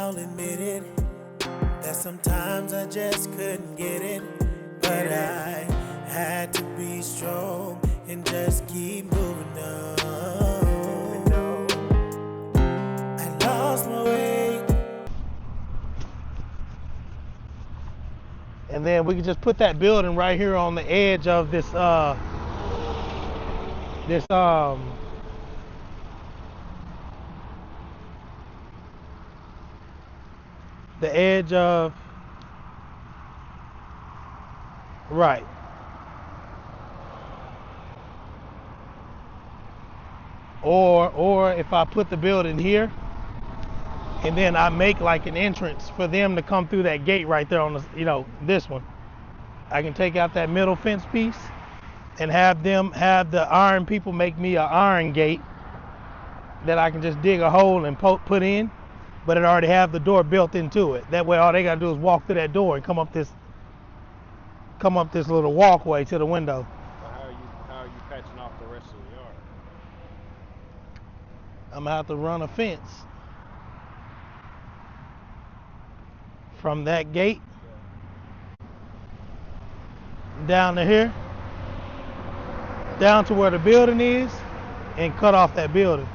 I'll admit it, that sometimes I just couldn't get it, but I had to be strong and just keep moving on. I lost my way. And then we can just put that building right here on the edge of this the edge of, right. Or if I put the building here and then I make like an entrance for them to come through that gate right there on the, this one. I can take out that middle fence piece and have the iron people make me an iron gate that I can just dig a hole and put in, but it already have the door built into it. That way all they gotta do is walk through that door and come up this little walkway to the window. So how are you patching off the rest of the yard? I'm gonna have to run a fence from that gate down to here, down to where the building is, and cut off that building.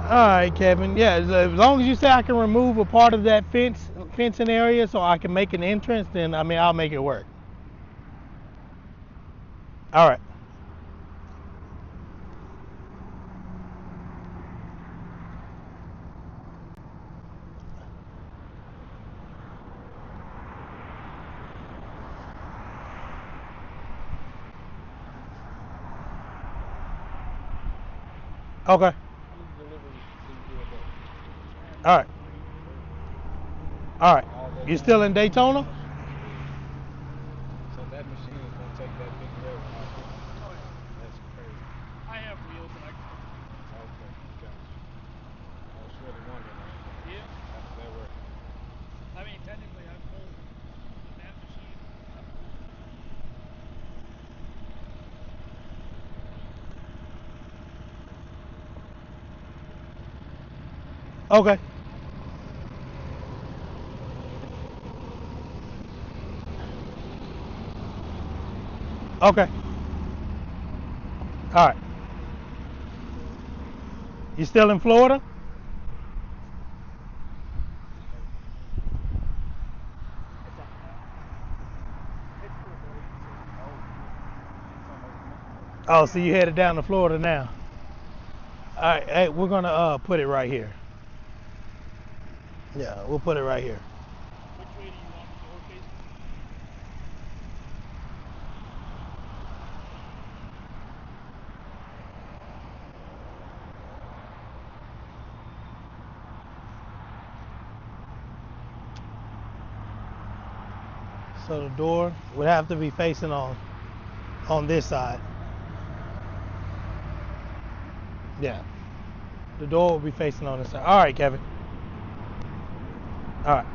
All right, Kevin. Yeah, as long as you say I can remove a part of that fencing area so I can make an entrance, then I'll make it work. All right. Okay. All right. All right. You still in Daytona? So that machine is gonna take that big road off. That's crazy. I have wheels and I can. Okay, gotcha. I was really wondering. Yeah. How does that work? I mean, technically, I pulled that machine. Okay. Okay. All right. You still in Florida? Oh, so you headed down to Florida now? All right. Hey, we're gonna put it right here. Yeah, we'll put it right here. Which way do you want the door facing? So the door would have to be facing on this side. Yeah. The door will be facing on this side. All right, Kevin. All right.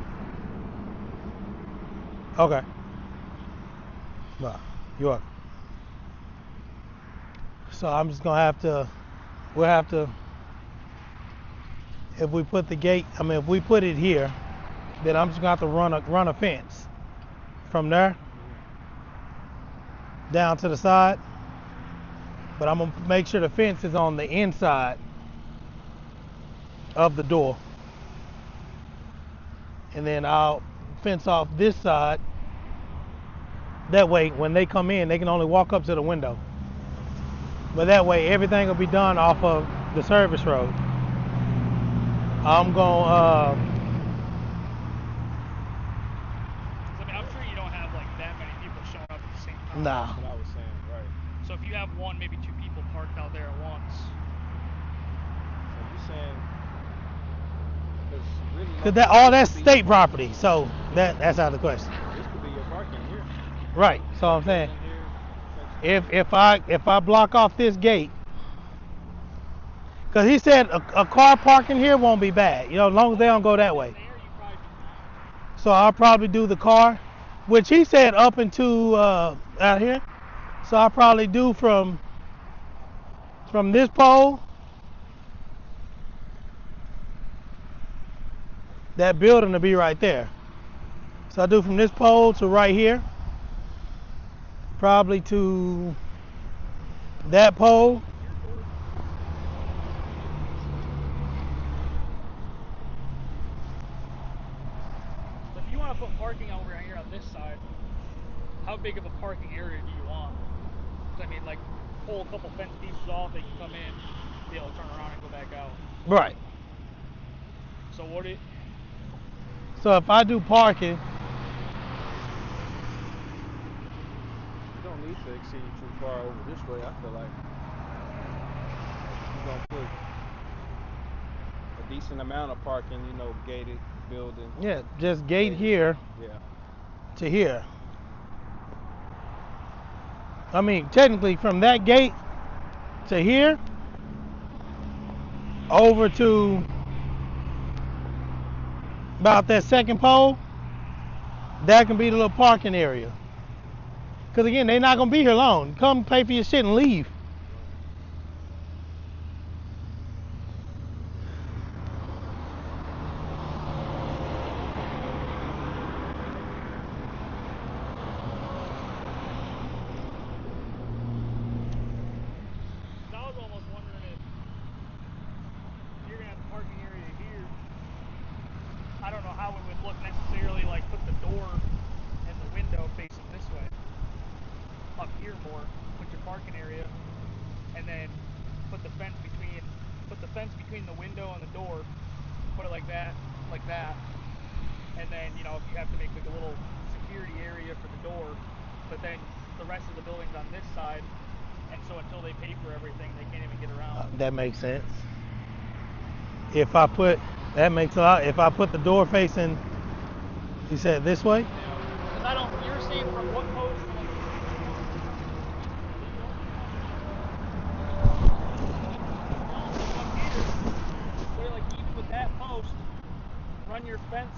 Okay. Well, you're welcome. So I'm just gonna we'll have to, if we put the gate, if we put it here, then I'm just gonna have to run a fence from there down to the side. But I'm gonna make sure the fence is on the inside of the door. And then I'll fence off this side. That way, when they come in, they can only walk up to the window. But that way, everything will be done off of the service road. I'm gonna. I'm sure you don't have like that many people showing up at the same time. Nah. That's what I was saying, right. So if you have one, maybe two people parked out there at once. So you're saying, Cause that's state property, so that's out of the question. This could be your parking here. Right. So I'm saying, if I block off this gate, cause he said a car parking here won't be bad, as long as they don't go that way. So I'll probably do the car, which he said up into out here. So I'll probably do from from this pole, that building will be right there. So I do from this pole to right here, probably to that pole. So if you want to put parking over here on this side, how big of a parking area do you want? 'Cause I mean, like, pull a couple fence pieces off, they can come in, be able to turn around and go back out. Right. So what it? So if I do parking, You don't need to exceed too far over this way, I feel like. You're gonna put a decent amount of parking, you know, gated building. yeah, just gate here Yeah. to here. I mean, technically from that gate to here, over to about that second pole, that can be the little parking area. Because again, they're not going to be here long. Come pay for your shit and leave. I was almost wondering if you're gonna have the parking area here. I don't know how it would look necessarily, like put the door and the window facing this way. Up here more, put your parking area, and then put the fence between the window and the door. Put it like that, and then you know if you have to make like a little security area for the door, but then the rest of the building's on this side, and so until they pay for everything, they can't even get around. That makes sense. If I put, that makes a lot. If I put the door facing, you said this way? Because I don't, you're seeing from what post? They're like, even with that post, run your fence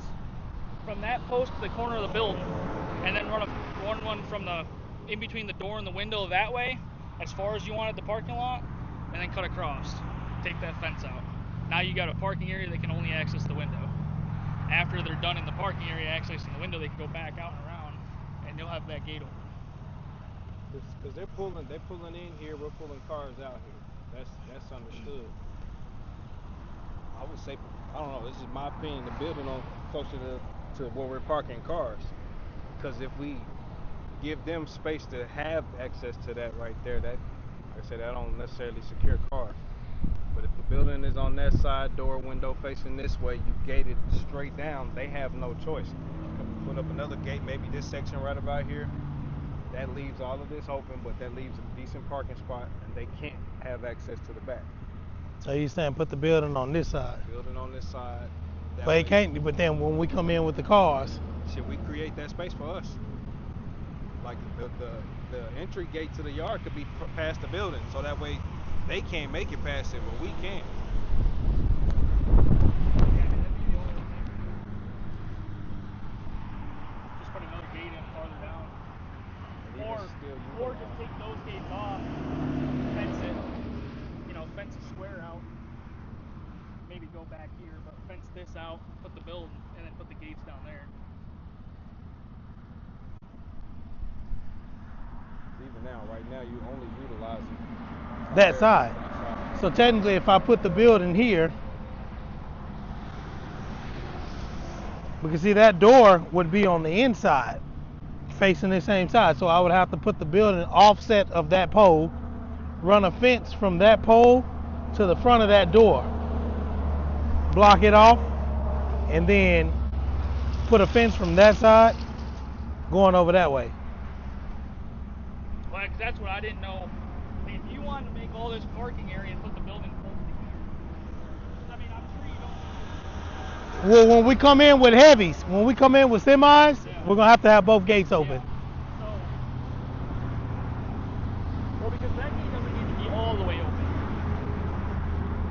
from that post to the corner of the building, and then run one from the, in between the door and the window that way, as far as you wanted the parking lot, and then cut across. Take that fence out. Now you got a parking area that can only access the window. After they're done in the parking area accessing the window, they can go back out and around, and you'll have that gate open. Because they're pulling in here, we're pulling cars out here. That's understood. I would say, I don't know, this is my opinion, the building on closer to where we're parking cars. Because if we give them space to have access to that right there, that, like I said, that don't necessarily secure cars. But if the building is on that side, door, window facing this way, you gate it straight down, they have no choice. Put up another gate, maybe this section right about here, that leaves all of this open, but that leaves a decent parking spot, and they can't have access to the back. So you're saying put the building on this side? Building on this side. But it can't. But then when we come in with the cars, should we create that space for us? Like the entry gate to the yard could be past the building, so that way they can't make it past it, but we can. Just put another gate in farther down. Or just take those gates off, fence it, fence a square out, maybe go back here, but fence this out, put the building, and then put the gates down there. Even now, right now, you only utilizing that side. So technically, if I put the building here, because see that door would be on the inside, facing the same side. So I would have to put the building offset of that pole, run a fence from that pole to the front of that door, block it off, and then put a fence from that side going over that way. Well, that's what I didn't know. I mean, if you wanted to make all this parking area and put the building close to here, I mean, I'm sure you don't. Well, when we come in with heavies, when we come in with semis, we're going to have both gates open. Yeah. Well, because that gate doesn't need to be all the way open.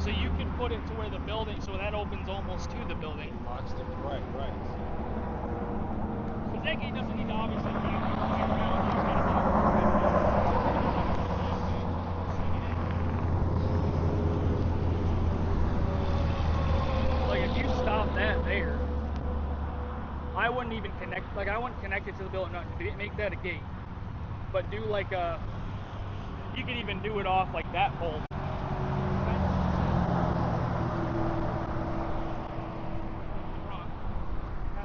So you can put it to where the building, so that opens almost to the building. Right. Because that gate doesn't need to obviously be around. I wouldn't connect it to the building, nothing. Make that a gate, but do like a. You could even do it off like that pole. Have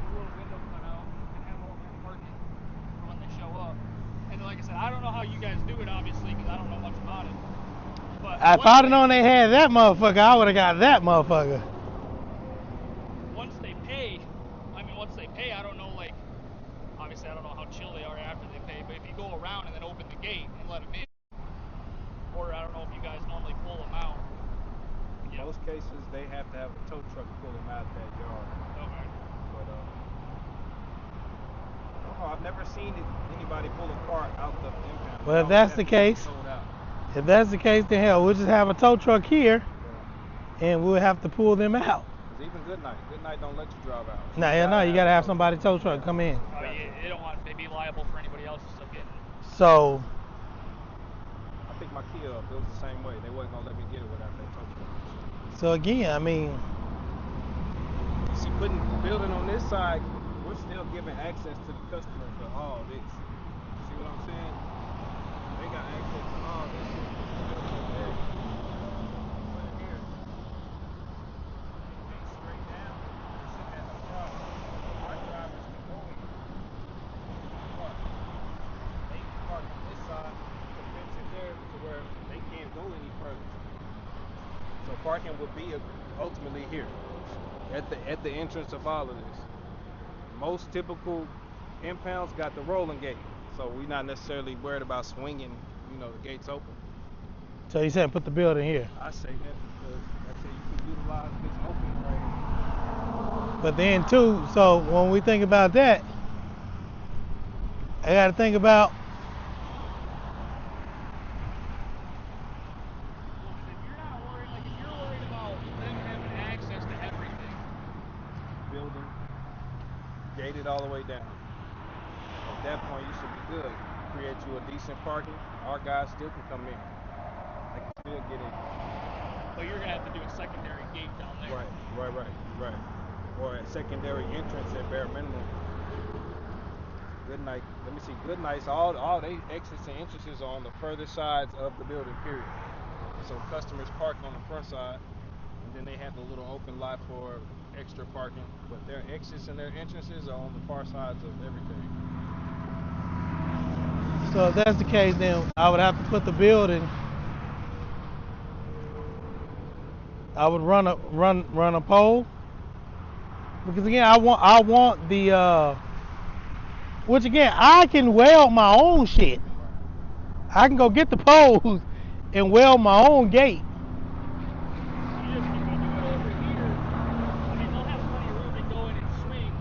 a little window cut out and have all that parking for when they show up. And like I said, I don't know how you guys do it, obviously, because I don't know much about it. But If I'd have known they had that motherfucker, I would have got that motherfucker. Once they pay, I don't know, like, obviously I don't know how chill they are after they pay, but if you go around and then open the gate and let them in, or I don't know if you guys normally pull them out. In most cases, they have to have a tow truck pull them out that yard. Okay. But I don't know, I've never seen anybody pull a car out the impound. Well, if that's the case, then hell, we'll just have a tow truck here, and we'll have to pull them out. Because even Good Night don't let you drive out. No, you gotta have somebody tow truck come in. Oh, yeah, they don't want to be liable for anybody else's stuff getting. So. I think my Kia, it was the same way. They wasn't gonna let me get it without that tow truck. So again, I mean. See, putting the building on this side, we're still giving access to the customer for all this. See what I'm saying? They got access to all this. Straight down, sitting at the front. Our drivers can go in. They can park on this side, the fence in there to where they can't go any further. So parking would be ultimately here, at the entrance of all of this. Most typical impounds got the rolling gate, so we're not necessarily worried about swinging, the gates open. So you said put the building here. I say that because I say you can utilize this opening right here. But then too, so when we think about that, I gotta think about. If you're worried about them having access to everything. Building, gated all the way down. At that point, you should be good. Create you a decent parking. Our guys still can come in. They can still get in. But you're gonna have to do a secondary gate down there. Right. Or a secondary entrance at bare minimum. Good Night. Let me see. Good Nights. All they exits and entrances are on the further sides of the building. Period. So customers park on the front side, and then they have the little open lot for extra parking. But their exits and their entrances are on the far sides of everything. So if that's the case, then I would have to put the building. I would run a pole, because again I want the which again I can weld my own shit. I can go get the poles and weld my own gate. If you do it over here, I mean they'll have plenty of room to go in and swing,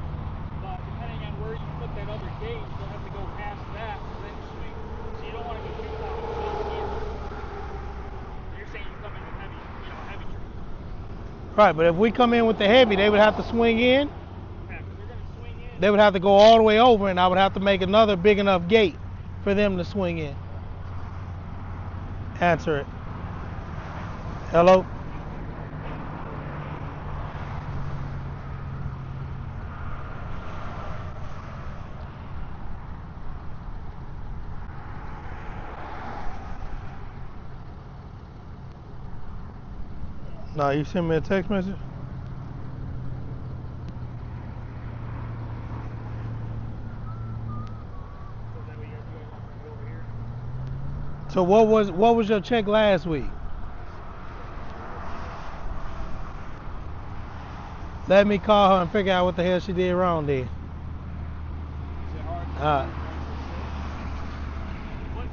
but depending on where you put that other gate, you'll have to go past that and then swing. So you don't want to go too far here. You're saying you come in with heavy truck. Right, but if we come in with the heavy, they would have to swing in. Yeah, because they're gonna swing in. They would have to go all the way over, and I would have to make another big enough gate for them to swing in. Answer it. Hello? No, you sent me a text message? So what was your check last week? Let me call her and figure out what the hell she did wrong there. Once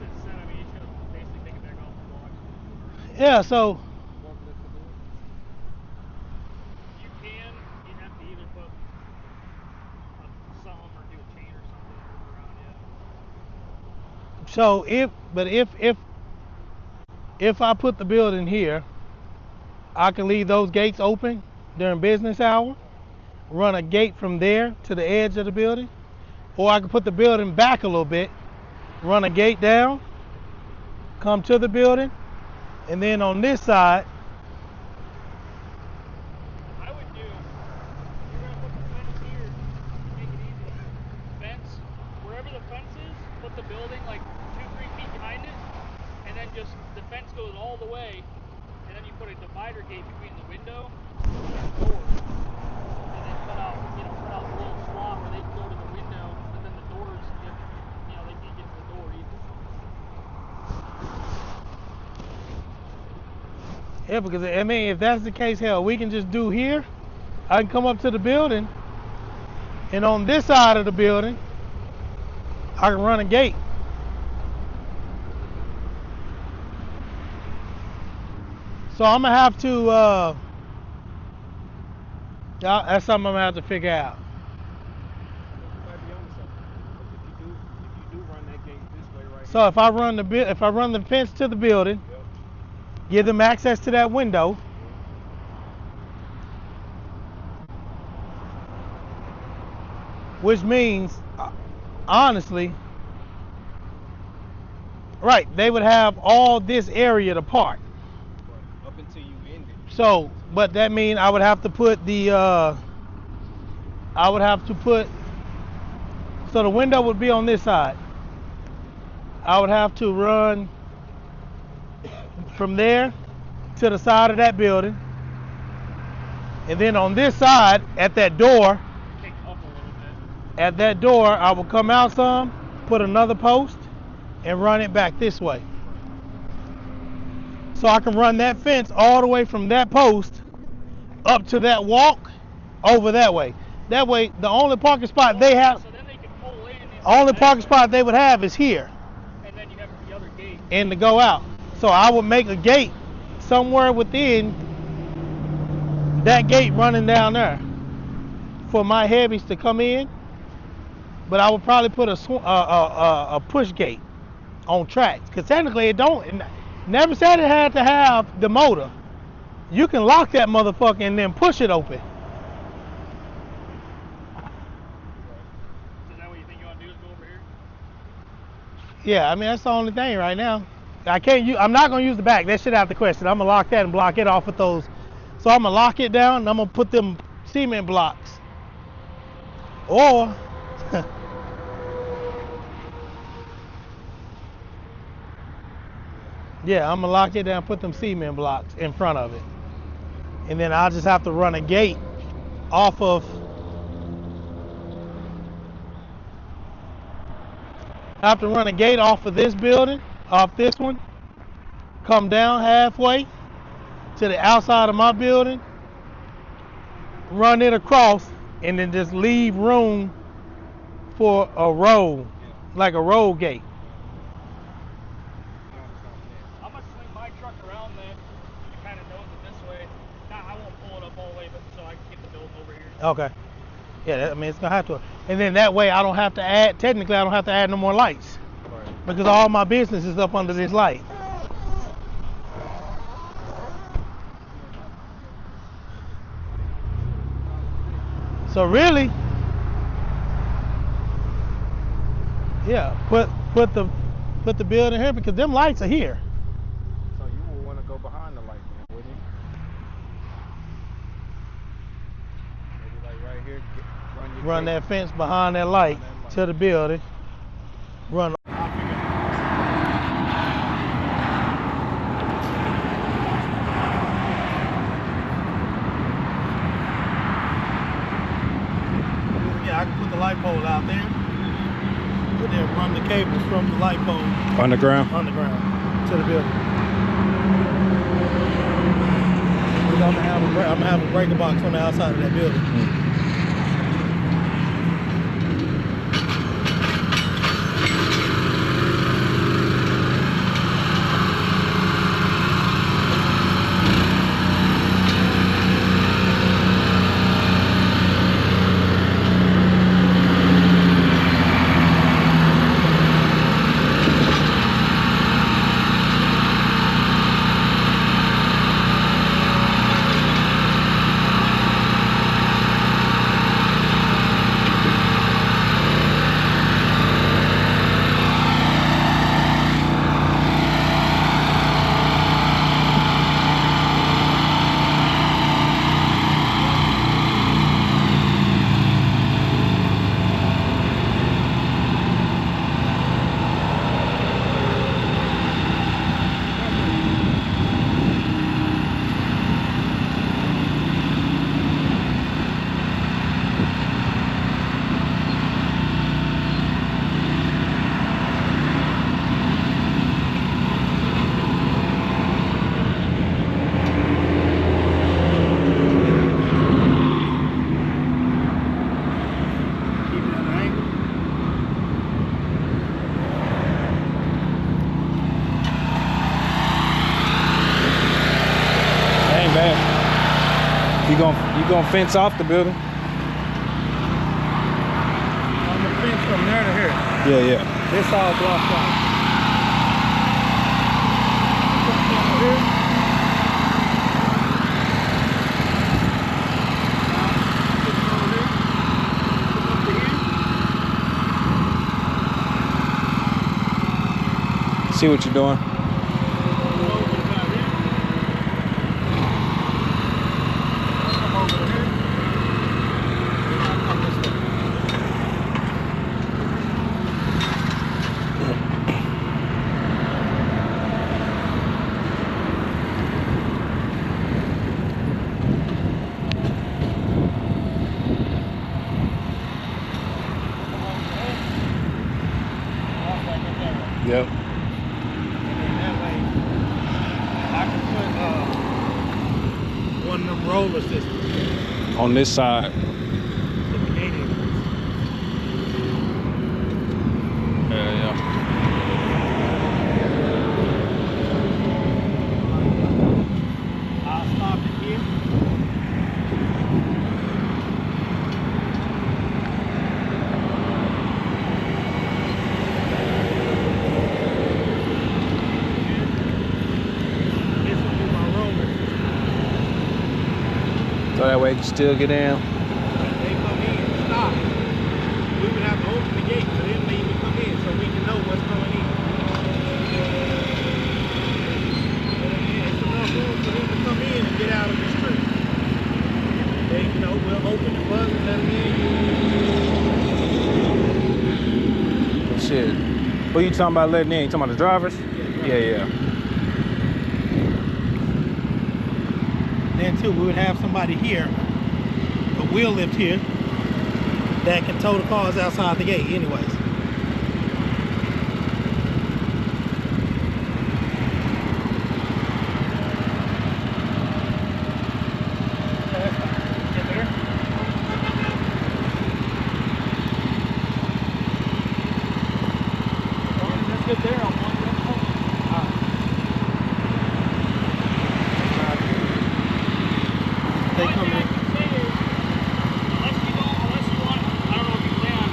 it's set, I mean, you should basically take it back off the block. Yeah, so You can. You have to either put some or do a chain or something around it. so if I put the building here, I can leave those gates open during business hour, run a gate from there to the edge of the building, or I can put the building back a little bit, run a gate down, come to the building, and then on this side, I would do, you're going to put the fence here, make it easy. just, the fence goes all the way, and then you put a divider gate between the window and the door, and then cut out the little slot where they can go to the window, but then the doors, they can't get to the door either. Yeah, because I mean, if that's the case, hell, we can just do here. I can come up to the building, and on this side of the building, I can run a gate. So I'm gonna have to. That's something I'm gonna have to figure out. You might be onto something. Because if you do run that gate this way right So if I run the fence to the building, here, give them access to that window, which means, honestly, right, they would have all this area to park. up until you end it. So, but that means I would have to put so the window would be on this side. I would have to run from there to the side of that building. And then on this side, at that door, Take up a little bit. at that door, I will come out some, put another post, and run it back this way. So I can run that fence all the way from that post up to that walk over that way. That way, the only parking spot they have, So then they can pull in. And only parking spot they would have is here And then you have the other gate. and to go out. So I would make a gate somewhere within that gate running down there for my heavies to come in. But I would probably put a push gate on tracks, because technically it never said it had to have the motor. You can lock that motherfucker and then push it open. Is that what you think you want to do, is go over here? Yeah, I mean, that's the only thing right now. I'm not gonna use the back. That shit out the question. I'm gonna lock that and block it off with those. So I'm gonna lock it down and I'm gonna put them cement blocks. Or yeah, I'm gonna lock it down, put them cement blocks in front of it. And then I'll just have to run a gate off of this building, off this one, come down halfway to the outside of my building, run it across, and then just leave room for a road, like a road gate. I'm going to swing my truck around then. It kind of knows it this way. Now, I won't pull it up all the way, but so I can get the building over here. Okay. Yeah, I mean, it's going to have to. And then that way I don't have to add no more lights. Right. Because all my business is up under this light. So really, yeah, put the building here, because them lights are here. So you will want to go behind the light, then, wouldn't you? Maybe like right here, Run that fence behind that light to the building. Run. Yeah, I can put the light pole out there. Put there, run the cables from the light pole underground. to the building. I'm gonna have a breaker box on the outside of that building. You gonna fence off the building? On the fence from there to here. Yeah, yeah. This all blocked out. Here. See what you're doing. Yep. And that way, I can put one of them roller systems On this side. to the gate entrance. Yeah, yeah. I'll stop it here. This will be my roller. So that way you can still get in. When they come in, stop. We would have to open the gate for them to even come in so we can know what's coming in. It's enough room for them to come in and get out of the street. They, we'll open the buzzer and let them in. Shit. Who you talking about letting in? You talking about the drivers? Yeah, yeah. Then too, we would have somebody here, a wheel lift here, that can tow the cars outside the gate anyways. Let's get there on one. They come in. Unless you want, I don't know if you plan on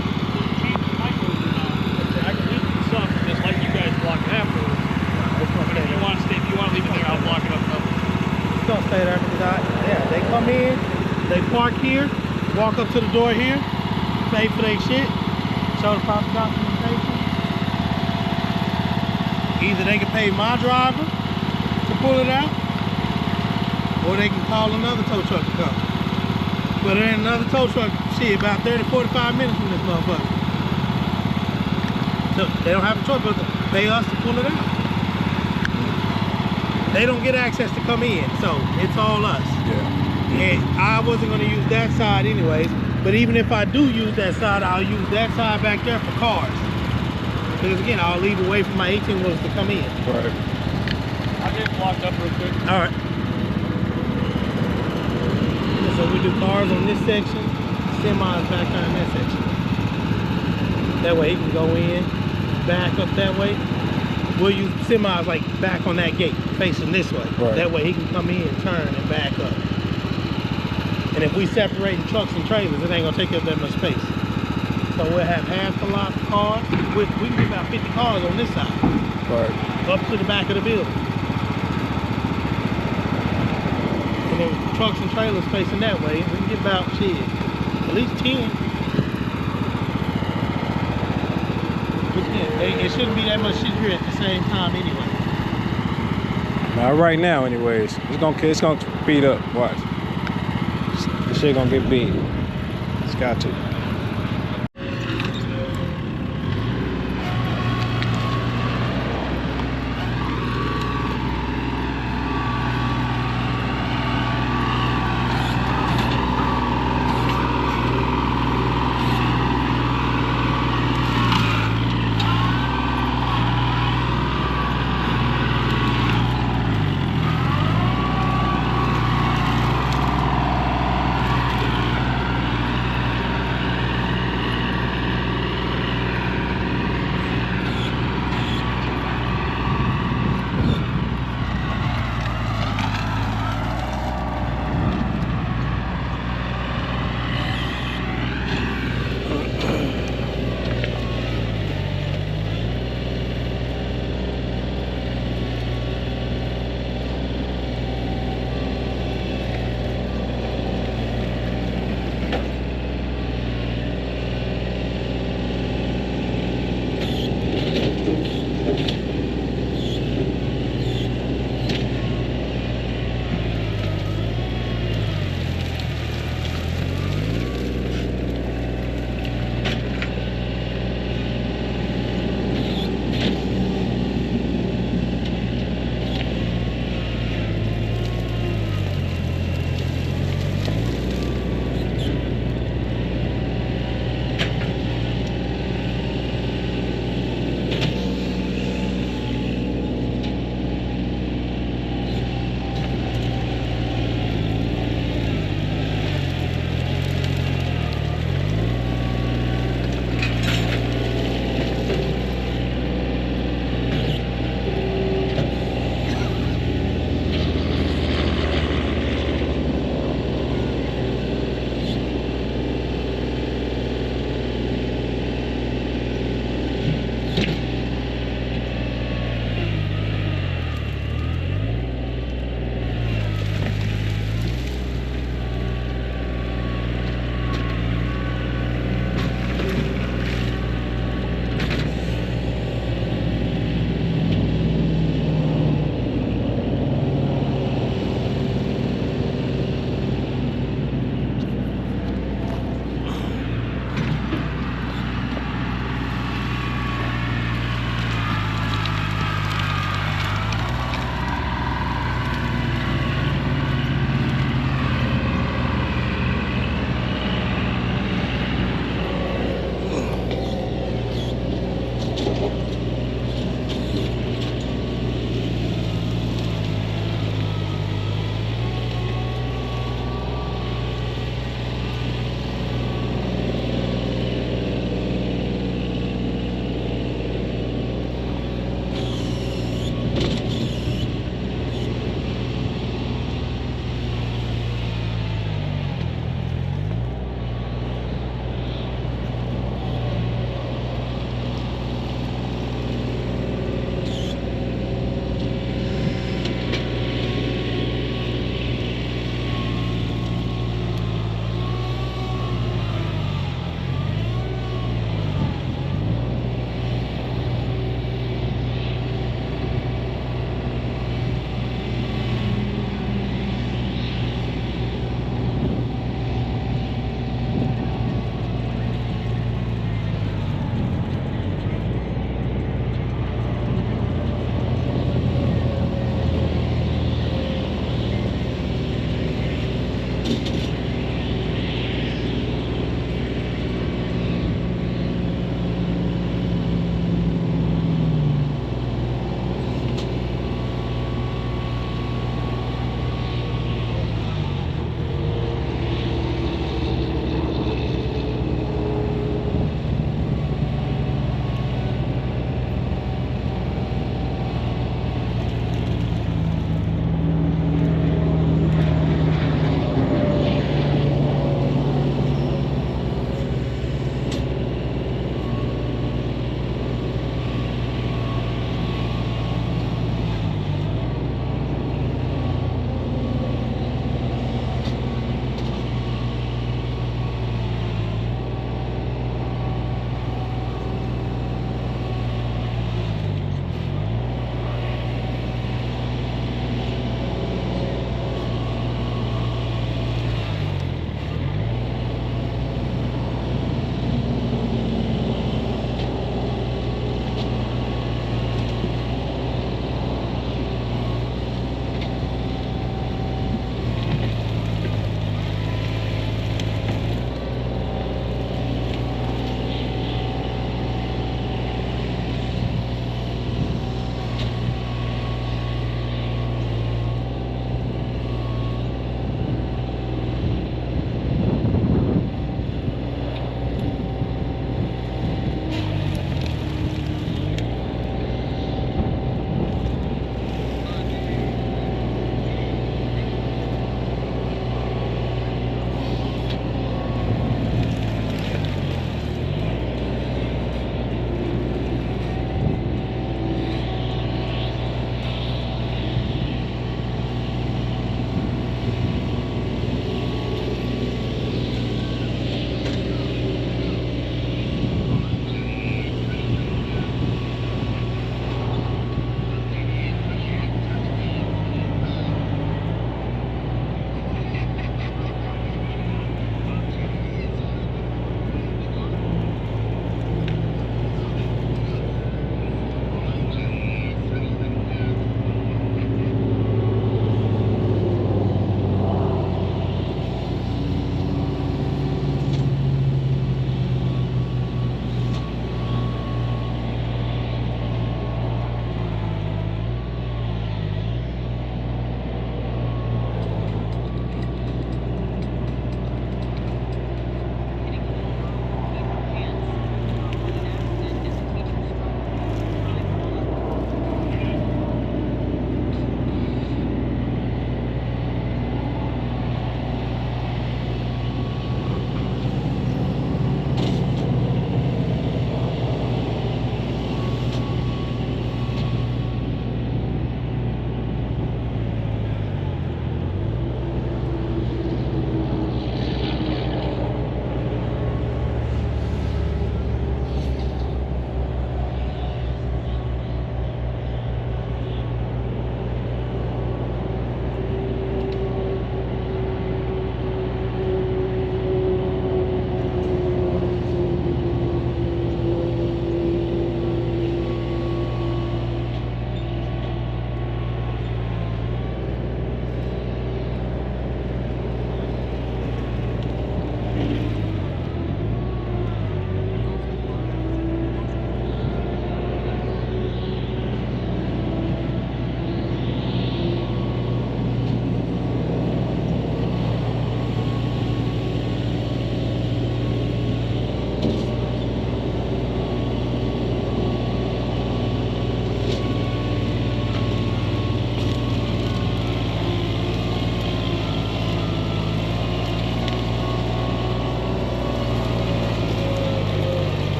changing the micros or not. I can leave the stuff and just let you guys block it afterwards. But if you want to leave it there, I'll block it up. It's gonna stay there because they come in, they park here, walk up to the door here, pay for their shit, show the proper documentation. Either they can pay my driver to pull it out, or they can call another tow truck to come. But there ain't another tow truck, shit, about 30-45 minutes from this motherfucker. So they don't have a choice but to pay us to pull it out. They don't get access to come in, so it's all us. Yeah. And I wasn't gonna use that side anyways, but even if I do use that side, I'll use that side back there for cars. Because again, I'll leave away from my 18 wheelers to come in. Right. I'll get it blocked up real quick. All right. So we do cars on this section, semis back there in that section. That way he can go in, back up that way. We'll use semis like back on that gate, facing this way. Right. That way he can come in, turn, and back up. And if we separating trucks and trailers, it ain't gonna take up that much space. So we'll have half the lot of cars. We can get about 50 cars on this side, Right. up to the back of the building. And then trucks and trailers facing that way, we can get about, shit, at least 10. It shouldn't be that much shit here at the same time anyway. Not right now, anyways. It's gonna speed up. Watch. This shit gonna get big. It's got to.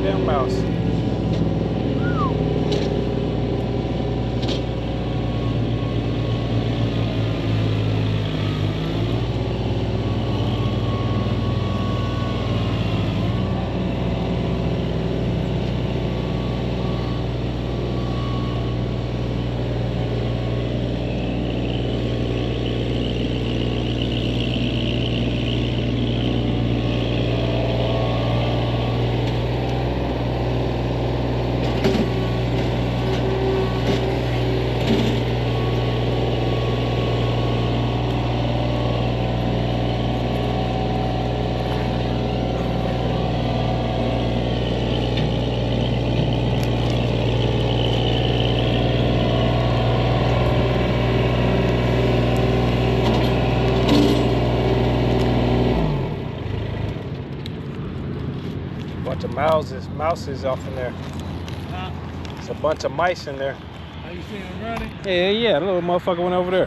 Goddamn mouse. Bunch of mouses off in there. It's a bunch of mice in there. Are you seeing them running? Yeah, the little motherfucker went over there.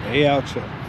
Hey, out here.